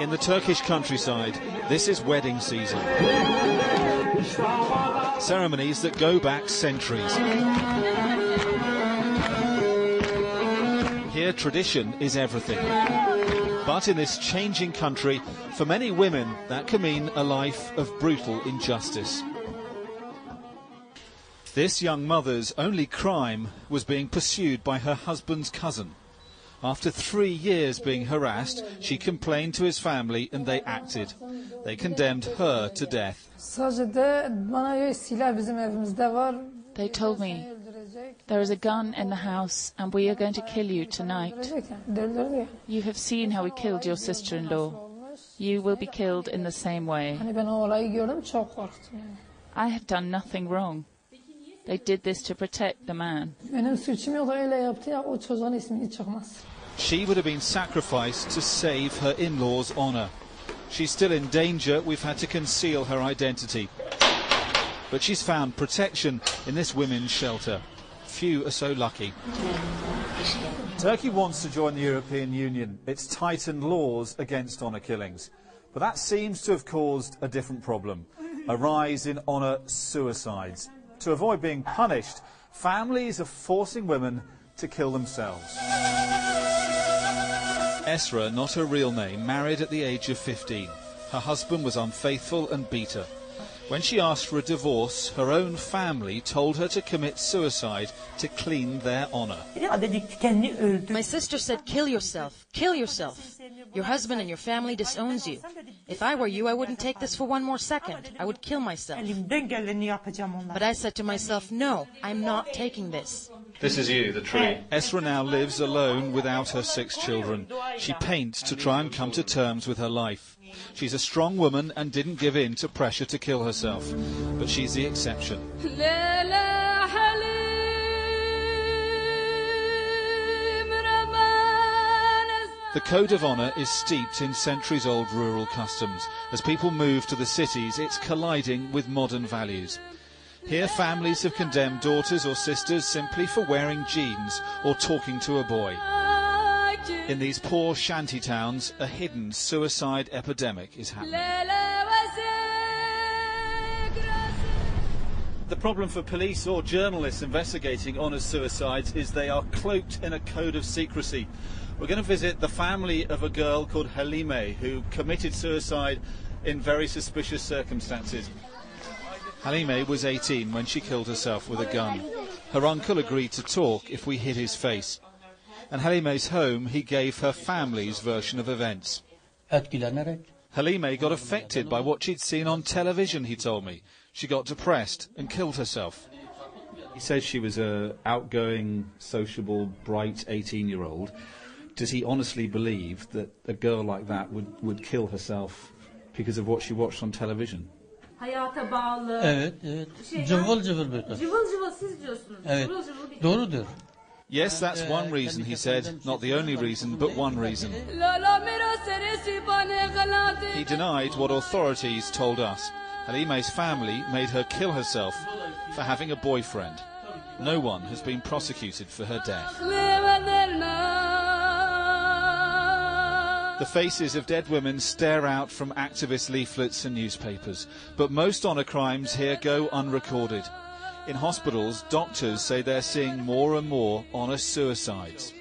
In the Turkish countryside, this is wedding season. Ceremonies that go back centuries. Here, tradition is everything. But in this changing country, for many women, that can mean a life of brutal injustice. This young mother's only crime was being pursued by her husband's cousin. After 3 years being harassed, she complained to his family and they acted. They condemned her to death. They told me, there is a gun in the house and we are going to kill you tonight. You have seen how we killed your sister-in-law. You will be killed in the same way. I have done nothing wrong. They did this to protect the man. She would have been sacrificed to save her in-laws' honour. She's still in danger. We've had to conceal her identity. But she's found protection in this women's shelter. Few are so lucky. Turkey wants to join the European Union. It's tightened laws against honour killings. But that seems to have caused a different problem, a rise in honour suicides. To avoid being punished, families are forcing women to kill themselves. Esra, not her real name, married at the age of 15. Her husband was unfaithful and beat her. When she asked for a divorce, her own family told her to commit suicide to clean their honour. My sister said, kill yourself, kill yourself. Your husband and your family disowns you. If I were you, I wouldn't take this for one more second. I would kill myself. But I said to myself, no, I'm not taking this. This is you, the tree. Esra now lives alone without her 6 children. She paints to try and come to terms with her life. She's a strong woman and didn't give in to pressure to kill herself. But she's the exception. The code of honour is steeped in centuries-old rural customs. As people move to the cities, it's colliding with modern values. Here, families have condemned daughters or sisters simply for wearing jeans or talking to a boy. In these poor shanty towns, a hidden suicide epidemic is happening. The problem for police or journalists investigating honour suicides is they are cloaked in a code of secrecy. We're going to visit the family of a girl called Halime, who committed suicide in very suspicious circumstances. Halime was 18 when she killed herself with a gun. Her uncle agreed to talk if we hid his face. And Halime's home, he gave her family's version of events. Halime got affected by what she'd seen on television, he told me. She got depressed and killed herself. He says she was an outgoing, sociable, bright 18-year-old. Does he honestly believe that a girl like that would kill herself because of what she watched on television? Hayata bağlı. Evet. Cıvıl cıvıl bir kız. Cıvıl cıvıl siz diyorsunuz. Evet. Doğrudur. Yes, that's one reason, he said. Not the only reason, but one reason. He denied what authorities told us. Halime's family made her kill herself for having a boyfriend. No one has been prosecuted for her death. The faces of dead women stare out from activist leaflets and newspapers, but most honour crimes here go unrecorded. In hospitals, doctors say they're seeing more and more honour suicides.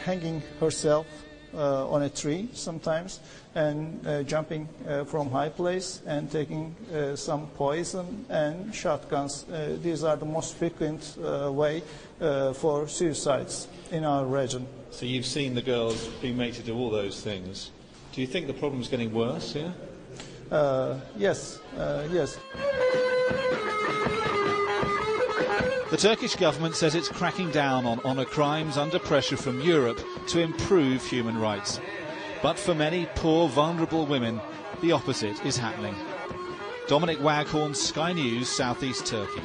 Hanging herself on a tree sometimes, and jumping from high place and taking some poison and shotguns. These are the most frequent way for suicides in our region. So you've seen the girls being made to do all those things. Do you think the problem's getting worse here? Yes. The Turkish government says it's cracking down on honour crimes under pressure from Europe to improve human rights. But for many poor, vulnerable women, the opposite is happening. Dominic Waghorn, Sky News, South East Turkey.